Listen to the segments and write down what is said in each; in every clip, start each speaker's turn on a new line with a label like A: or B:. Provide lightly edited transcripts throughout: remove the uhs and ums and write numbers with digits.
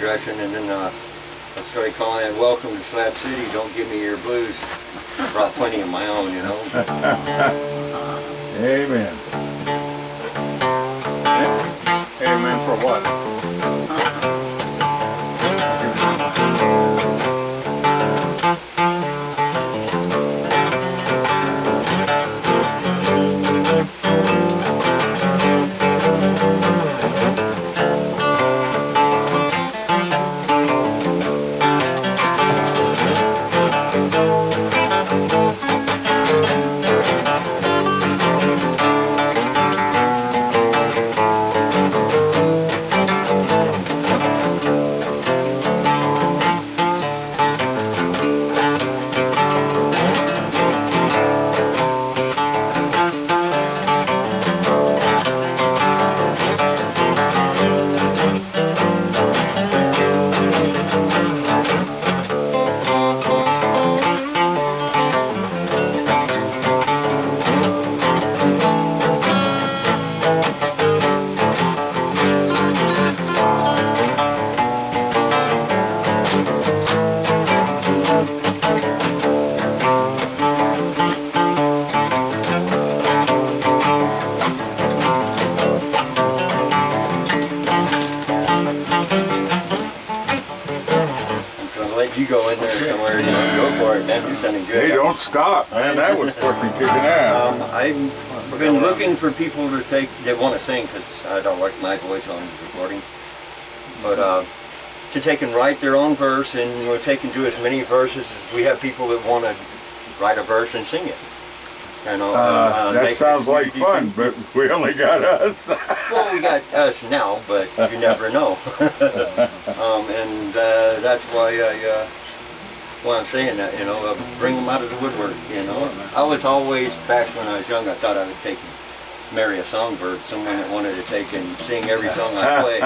A: direction, and then I started calling it Welcome to Slab City, Don't Give Me Your Blues. Brought plenty of my own, you know.
B: Amen.
C: Amen for what?
A: You go in there somewhere, you know, go for it, man. You're sounding good.
B: Hey, don't stop, man. That was fucking kicking ass.
A: I've been looking for people to that want to sing, because I don't like my voice on recording. But to take and write their own verse, and we'll take and do as many verses as we have people that want to write a verse and sing it. You know,
B: that sounds like fun, but we only got us.
A: Well, we got us now, but you never know. And that's why I'm saying that, you know, bring them out of the woodwork, you know. I was always, back when I was young, I thought I would marry a songbird, someone that wanted to take and sing every song I played.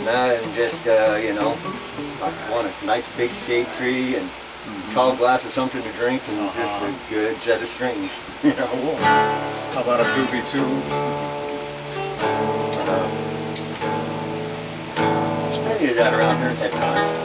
A: Now I'm just, you know, I want a nice big shade tree and tall glass of something to drink and just a good set of strings, you know.
C: How about a doobie too?
A: There's plenty of that around here at that time.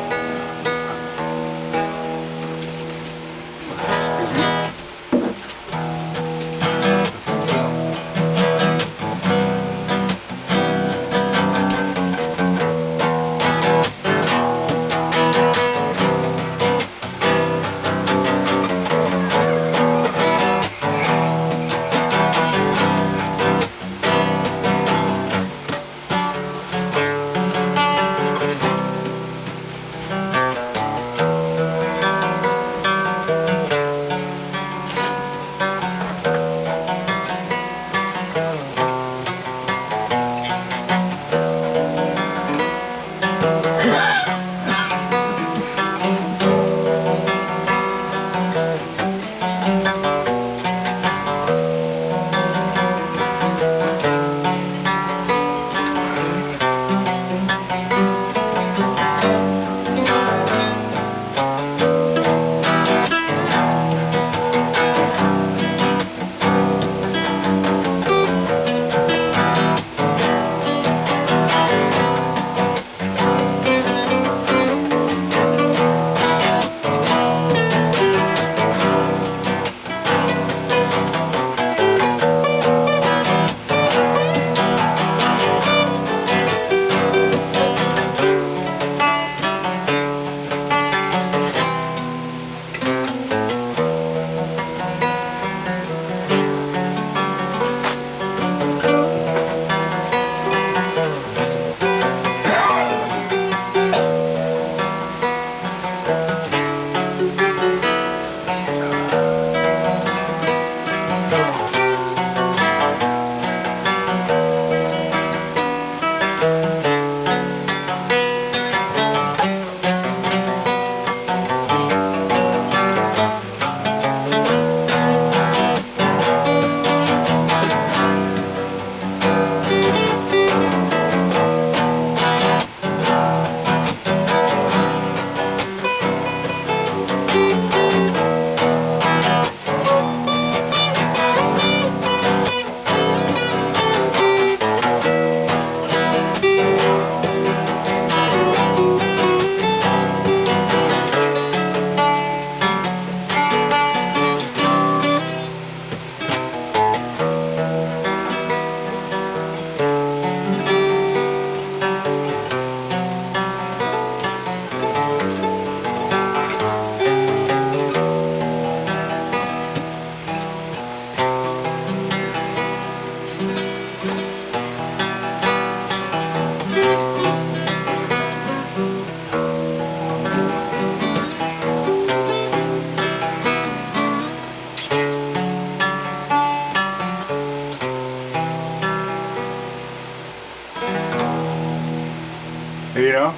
B: You know,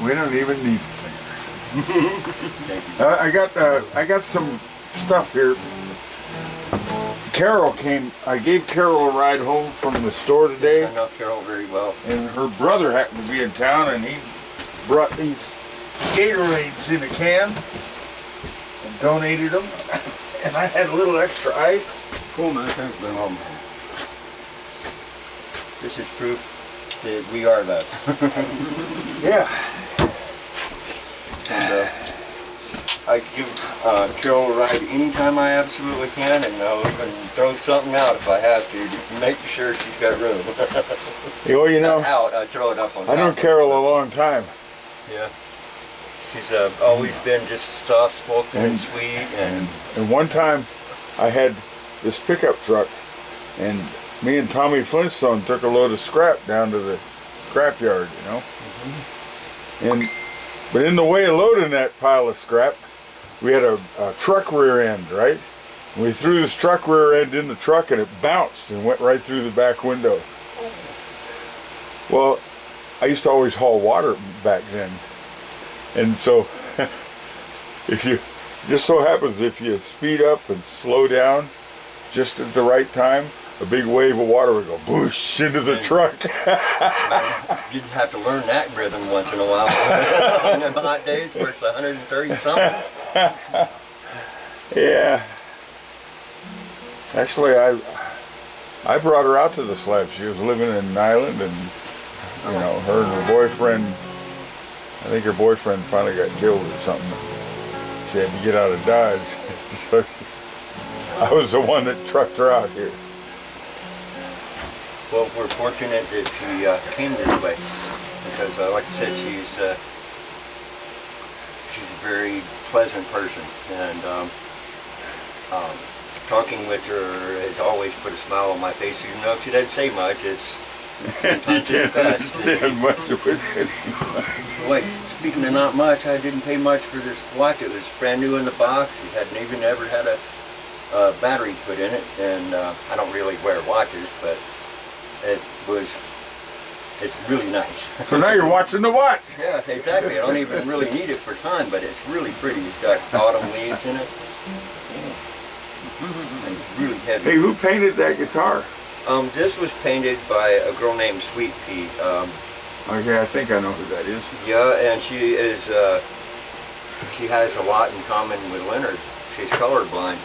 B: we don't even need singers.
A: Thank you.
B: I got some stuff here. Carol came. I gave Carol a ride home from the store today,
A: I know Carol very well.
B: and her brother happened to be in town, and he brought these Gatorades in a can and donated them. And I had a little extra ice.
C: Cool, man. Thanks, man.
A: This is proof that we are loved.
B: Yeah.
A: And I give Carol a ride anytime I absolutely can, and I'll even throw something out if I have to make sure she's got room.
B: Well, you know,
A: Out, I throw it up on
B: I know
A: top.
B: Carol a long time.
A: Yeah. She's always been just soft-spoken and sweet.
B: And one time I had this pickup truck, and me and Tommy Flintstone took a load of scrap down to the scrap yard, you know. But in the way of loading that pile of scrap, we had a truck rear end, right? And we threw this truck rear end in the truck, and it bounced and went right through the back window. Well, I used to always haul water back then. And so, if you, just so happens if you speed up and slow down just at the right time, a big wave of water would go boosh into the truck.
A: You'd have to learn that rhythm once in a while. On them hot days where it's 130 something.
B: Yeah. Actually, I brought her out to the slab. She was living in an island, and you know, her and her boyfriend, I think her boyfriend finally got killed or something. She had to get out of Dodge. So I was the one that trucked her out here.
A: Well, we're fortunate that she came this way because, like I said, she's a very pleasant person, and talking with her has always put a smile on my face. Even though she doesn't say much, it's
B: You can't understand much of it.
A: Wait, speaking of not much, I didn't pay much for this watch. It was brand new in the box. It hadn't even ever had a battery put in it, and I don't really wear watches, but it's really nice.
B: So now you're watching the watch.
A: Yeah, exactly. I don't even really need it for time, but it's really pretty. It's got autumn leaves in it. And it's really heavy.
B: Hey, who painted that guitar?
A: This was painted by a girl named Sweet Pea.
B: Okay, I think I know who that is.
A: Yeah, and she is, she has a lot in common with Leonard. She's colorblind.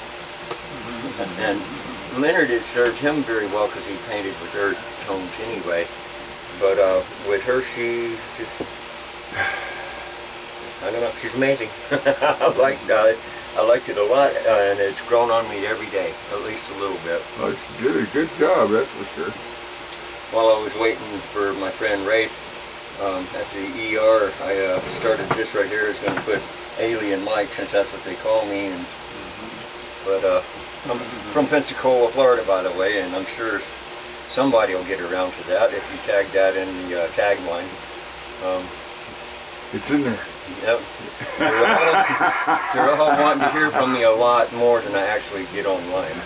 A: And Leonard, it served him very well because he painted with earth tones anyway. But with her, she just, I don't know, she's amazing. I liked it a lot, and it's grown on me every day, at least a little bit.
B: Well, she did a good job, that's for sure.
A: While I was waiting for my friend Wraith at the ER, I started this right here. It's going to put Alien Mike, since that's what they call me. And, but I'm from Pensacola, Florida, by the way, and I'm sure somebody will get around to that if you tag that in the tagline.
B: It's in there.
A: Yep. They're all wanting to hear from me a lot more than I actually get online.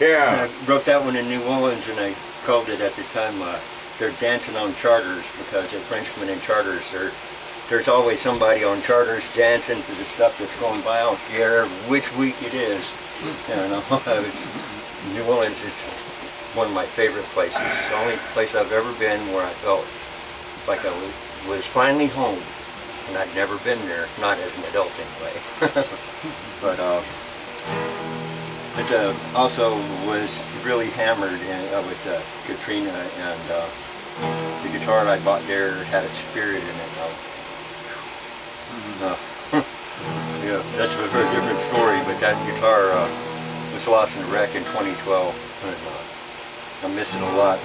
B: Yeah.
A: I wrote that one in New Orleans, and I called it at the time, they're dancing on charters, because at Frenchmen and charters, there's always somebody on charters dancing to the stuff that's going by. I don't care which week it is. You know, New Orleans is one of my favorite places. It's the only place I've ever been where I felt like I was finally home. And I'd never been there, not as an adult anyway. But it also was really hammered with Katrina, and the guitar I bought there had a spirit in it. Yeah, that's a very different story, but that guitar was lost in a wreck in 2012, and I miss it a lot.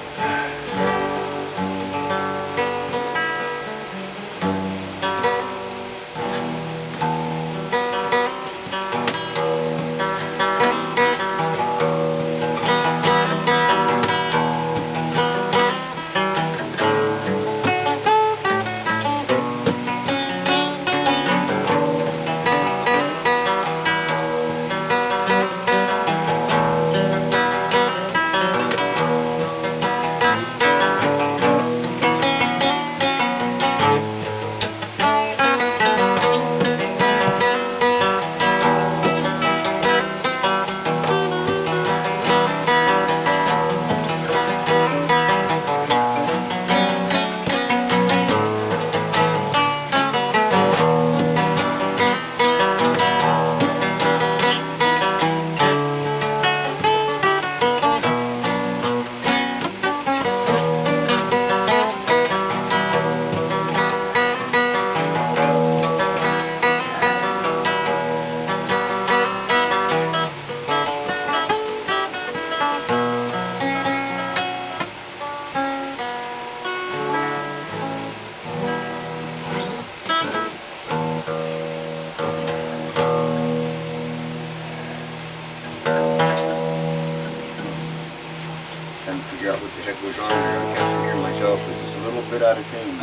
A: Trying to figure out what the heck was on there. I can't hear myself. It was a little bit out of tune.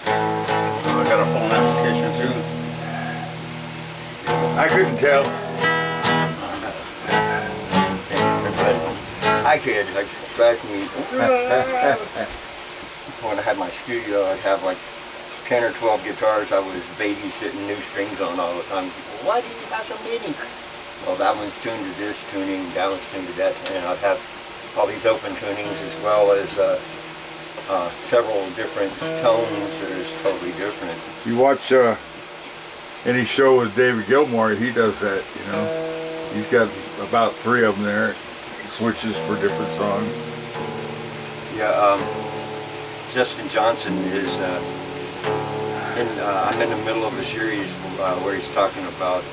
C: So I got a phone application too.
B: I couldn't tell.
A: I could. Like, drive me. When I had my studio, I'd have like 10 or 12 guitars I was babysitting new strings on all the time. People, why do you have so many? Well, that one's tuned to this tuning, that one's tuned to that, and I'd have all these open tunings as well as several different tones that is totally different.
B: You watch any show with David Gilmour, he does that, you know. He's got about 3 of them there. He switches for different songs.
A: Yeah, Justin Johnson is, I'm in the middle of a series where he's talking about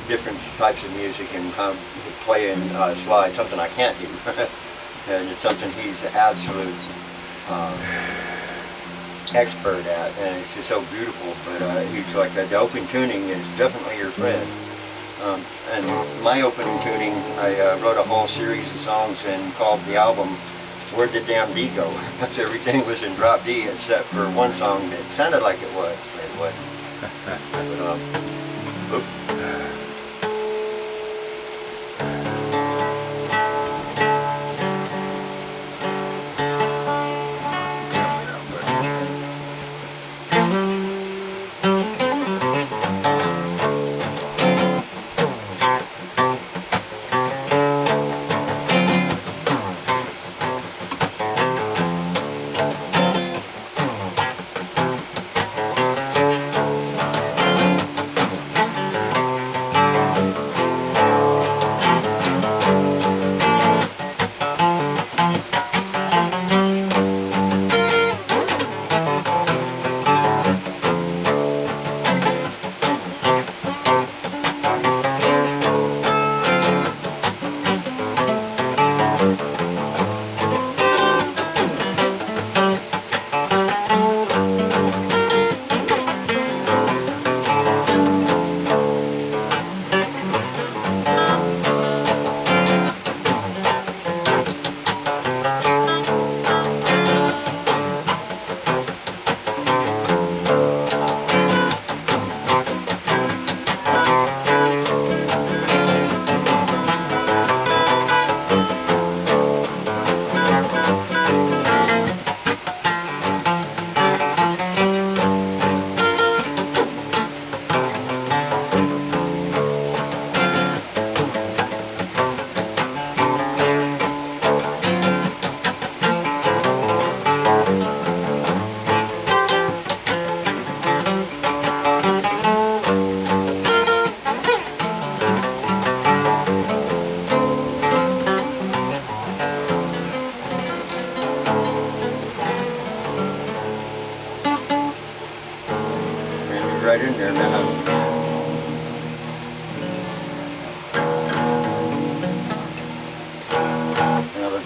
A: different types of music and how to play and slide, something I can't do. And it's something he's absolute expert at, and it's just so beautiful. But he's like, the open tuning is definitely your friend. And my opening tuning, I wrote a whole series of songs and called the album Where'd the Damn D Go? Because everything was in drop D except for one song that sounded like it was, but it wasn't. But,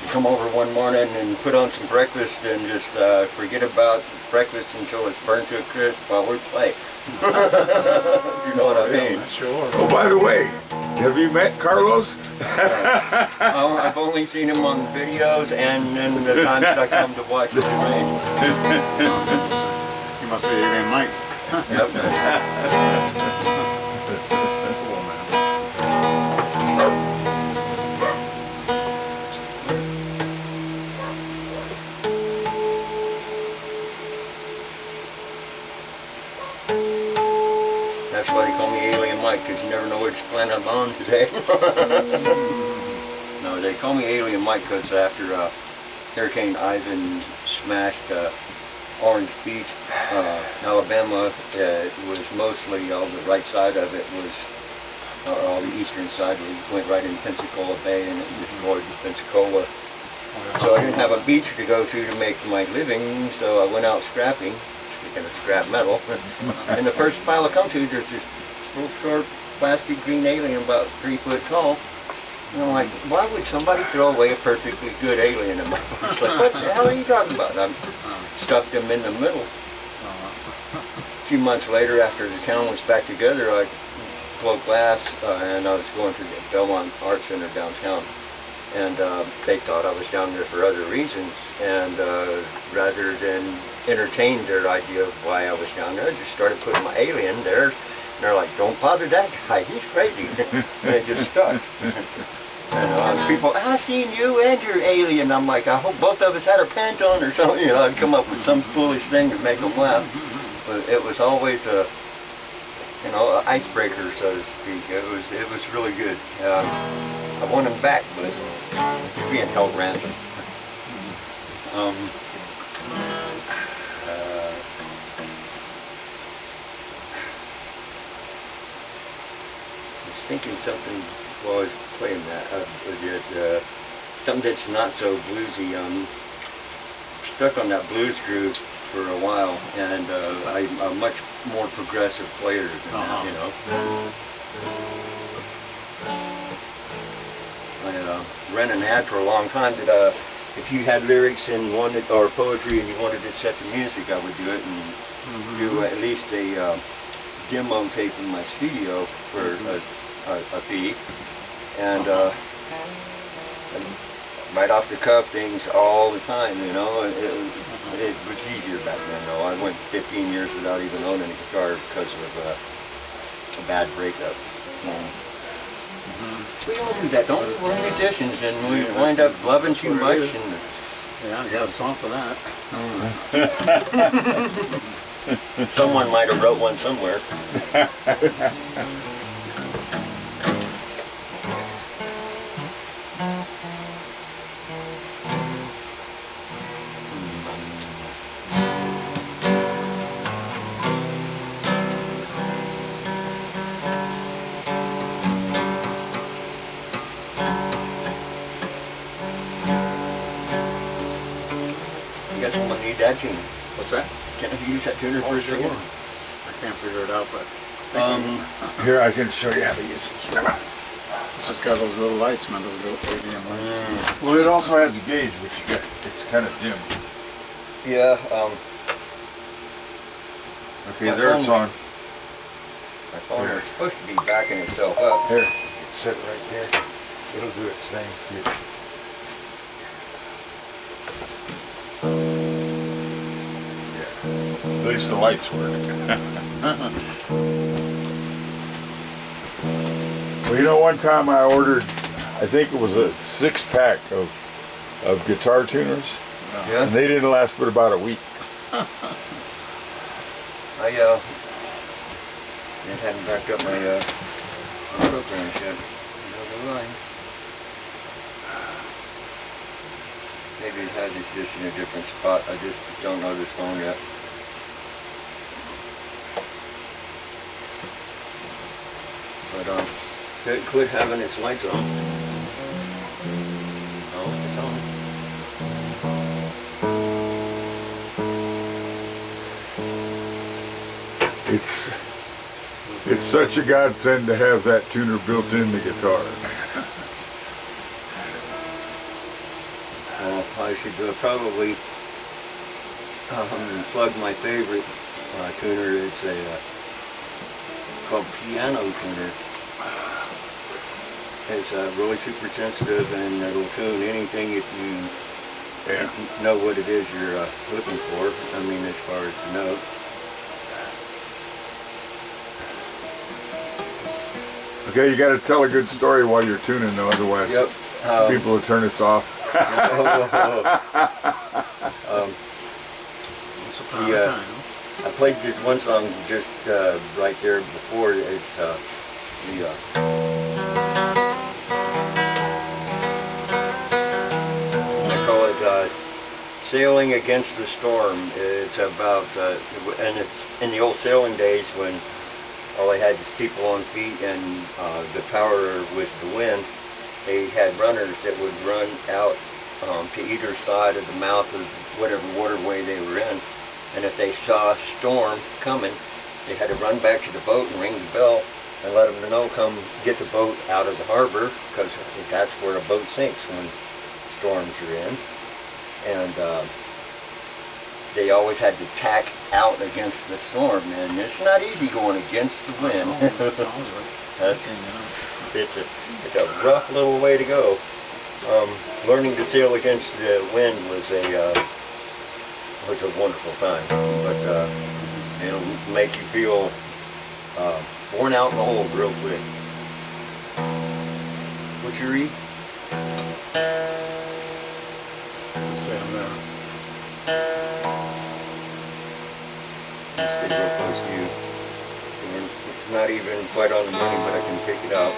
A: come over one morning and put on some breakfast and just forget about breakfast until it's burnt to a crisp while we play. You know what I mean?
C: Sure.
B: Oh, by the way, have you met Carlos?
A: I've only seen him on videos and in the times that I come to watch the range.
C: He must be Alien Mike.
A: Yep.
C: Cool, man.
A: That's why they call me Alien Mike, because you never know which planet I'm on today. No, they call me Alien Mike because after Hurricane Ivan smashed Orange Beach, Alabama, it was mostly all the right side of it was, all the eastern side went right in Pensacola Bay and it destroyed Pensacola. So I didn't have a beach to go to make my living, so I went out scrapping. Speaking of scrap metal, and the first pile I come to, there's this little short plastic green alien about 3 foot tall. And I'm like, why would somebody throw away a perfectly good alien? And I was like, what the hell are you talking about? And I stuffed him in the middle. A few months later, after the town was back together, I broke glass and I was going to the Belmont Art Center downtown. And they thought I was down there for other reasons. And rather than entertain their idea of why I was down there, I just started putting my alien there. And they're like, don't bother that guy, he's crazy. And it just stuck. And people, I seen you and your alien. I'm like, I hope both of us had our pants on or something. You know, I'd come up with some foolish thing to make them laugh. But it was always a, you know, an icebreaker, so to speak. It was really good. I want him back, but he's being held ransom. I was thinking something while I was playing that. Something that's not so bluesy. Stuck on that blues groove for a while, and I'm a much more progressive player than that, you know. I ran an ad for a long time that if you had lyrics and wanted, or poetry, and you wanted to set the music, I would do it and do at least a demo tape in my studio for a fee. And right off the cuff things all the time, you know. It was easier back then, though. I went 15 years without even owning a guitar because of a bad breakup. We all do that, don't we? We're musicians, and we wind up loving too much. And
C: Yeah, I got a song for that.
A: someone might have wrote one somewhere. I guess I'm gonna need that tune.
C: What's that?
A: Can I use that tuner for a second?
C: I can't figure it out, but
B: Here, I can show you how to use it.
C: it's just got those little lights, man, those little ADM lights.
B: Well, it also has a gauge, which you got, it's kind of dim.
A: Yeah,
B: Okay,
A: My
B: there it's
A: phone-
B: on.
A: my phone is supposed to be backing itself up.
B: Here, it's set right there. It'll do its thing for you. Yeah. At least the lights work. Well, you know, one time I ordered, I think it was a 6-pack of guitar tuners,
A: Yeah.
B: and they didn't last but about a week.
A: I hadn't backed up my programs yet. Neither have I. Maybe it has, it's just in a different spot. I just don't know this phone yet. But it quit having its lights on. Oh, it's on.
B: It's such a godsend to have that tuner built in the guitar.
A: I should probably plug my favorite tuner. It's called Piano Tuner. It's really super sensitive, and it'll tune anything if you know what it is you're looking for. I mean, as far as the note.
B: Okay, you got to tell a good story while you're tuning, though. Otherwise, people will turn us off.
C: Once upon a time.
A: I played this one song just right there before. It's I call it Sailing Against the Storm. It's about, and it's in the old sailing days when all they had was people on feet and the power was the wind. They had runners that would run out to either side of the mouth of whatever waterway they were in. And if they saw a storm coming, they had to run back to the boat and ring the bell and let them know, come get the boat out of the harbor, because that's where a boat sinks when storms are in. And they always had to tack out against the storm, and it's not easy going against the wind. It's a rough little way to go. Learning to sail against the wind was a wonderful time, but it'll make you feel worn out and old real quick. What you read?
C: As I say, I'm there.
A: Stay real close to you. We're not even quite on the money, but I can pick it up.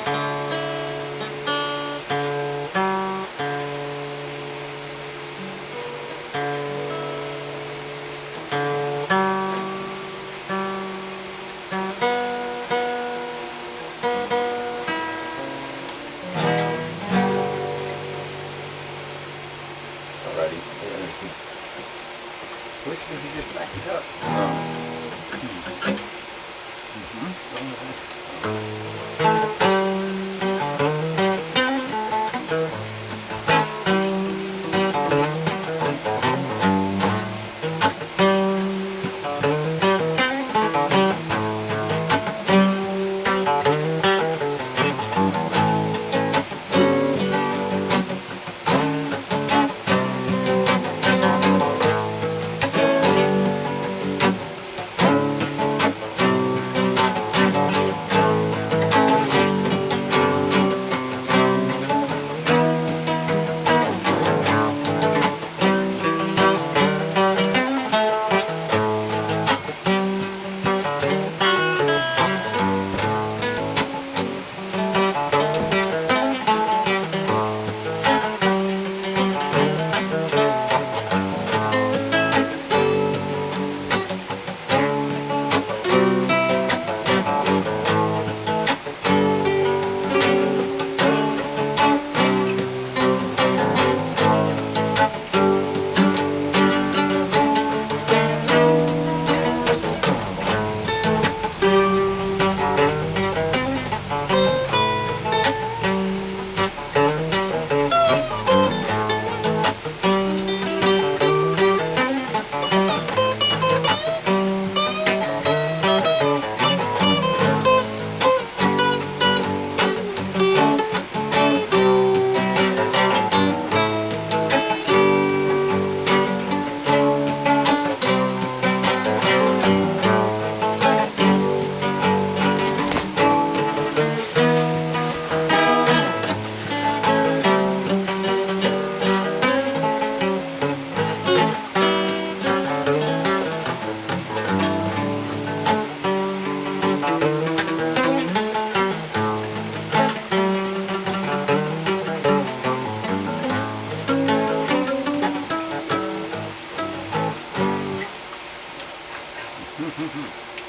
A: Alrighty. Which did you just back it up?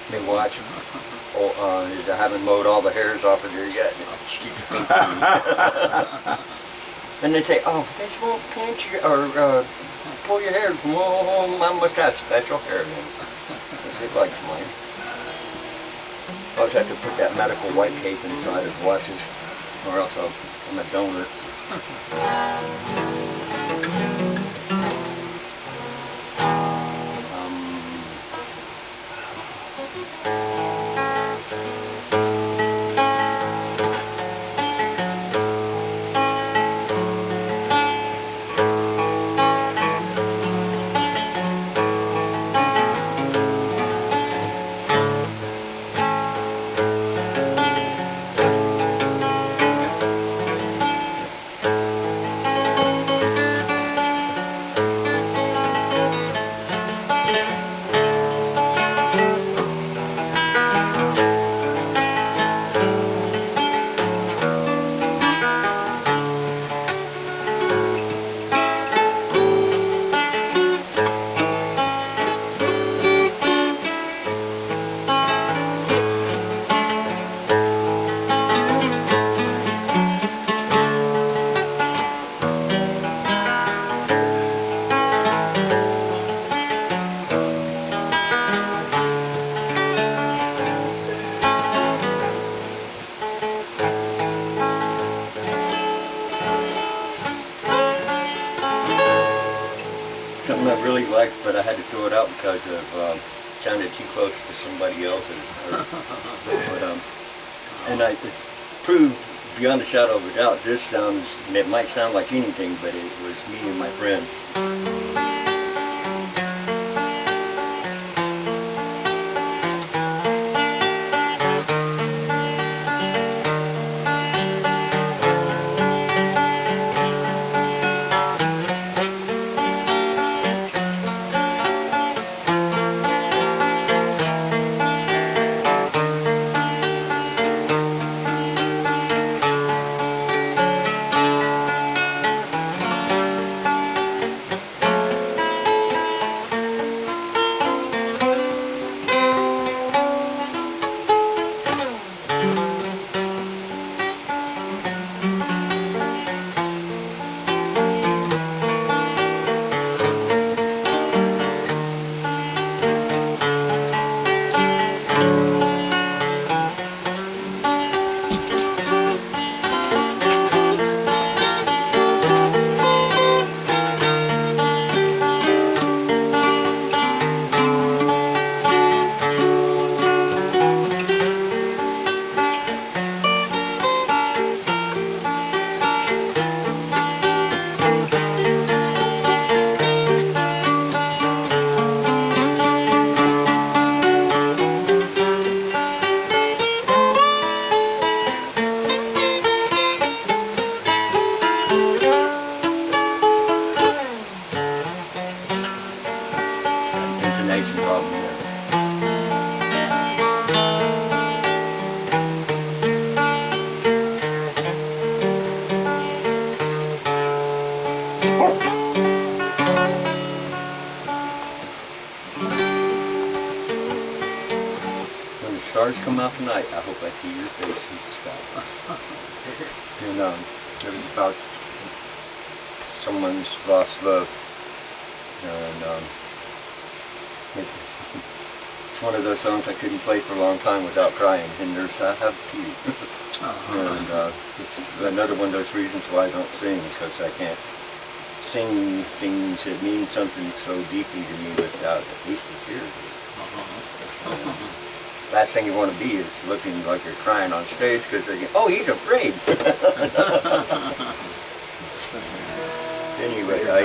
A: They watch. I haven't mowed all the hairs off of there yet. And they say, "Oh, this won't pinch your or pull your hair. Whoa, my mustache, special hair." Because it likes mine. I always have to put that medical white tape inside of watches, or else I'm a donor. something I really liked, but I had to throw it out because of sounded too close to somebody else's. And it proved beyond a shadow of a doubt, this sounds, it might sound like anything, but it was me and my friend. Intonation problem there. When the stars come out tonight, I hope I see your face in the sky. And it was about someone's lost love. And it's one of those songs I couldn't play for a long time without crying, and there's I have to. And it's another one of those reasons why I don't sing, because I can't sing things that mean something so deeply to me without at least a tear. Last thing you want to be is looking like you're crying on stage because they go, oh, he's afraid. Anyway, I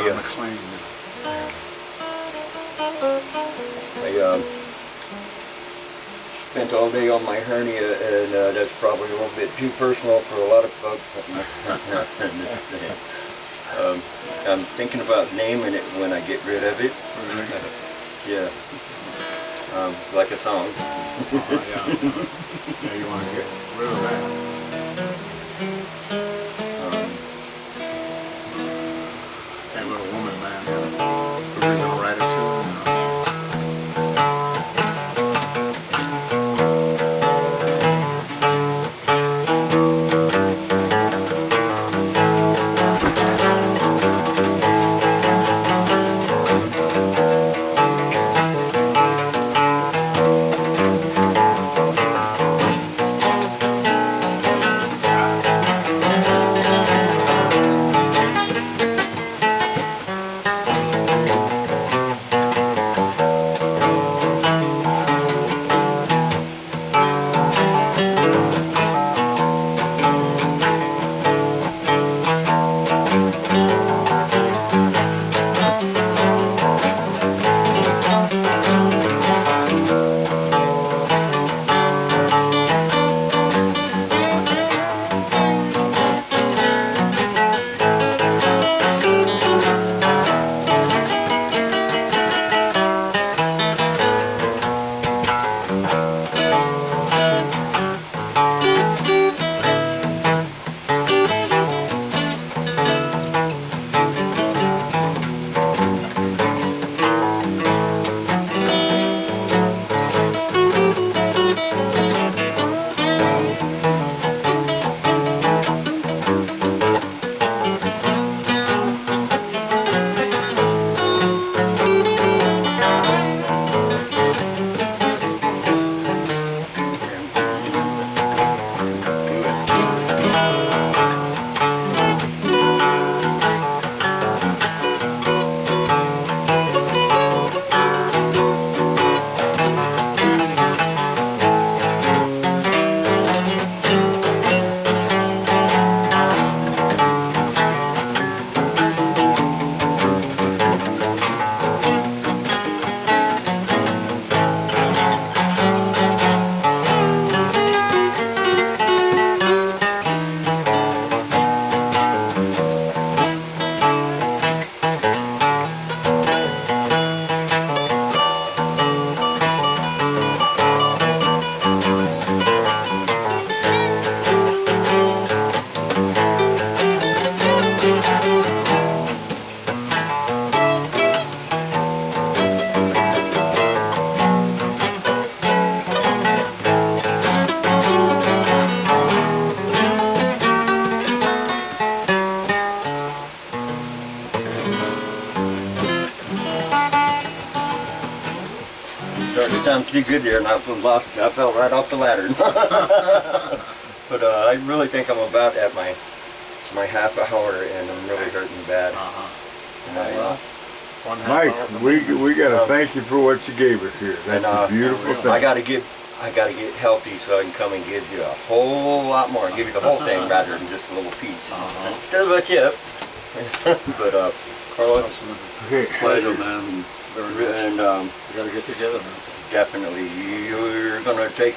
A: spent all day on my hernia, and that's probably a little bit too personal for a lot of folks. I'm thinking about naming it when I get rid of it. Yeah. Like a song.
C: Yeah, you want to get rid of that. That little woman, man, the original writer too.
A: Starting to sound pretty good there, and I fell right off the ladder. But I really think I'm about at my half hour, and I'm really hurting bad.
C: Well, one half
B: Mike,
C: hour for
B: we gotta thank you for what you gave us here. That's a beautiful thing.
A: I gotta get healthy so I can come and give you a whole lot more, give you the whole thing rather than just a little piece. Instead of a tip. But Carlos,
B: Okay.
A: pleasure,
C: man. Very much.
A: and
C: We gotta get together, man.
A: definitely you're gonna take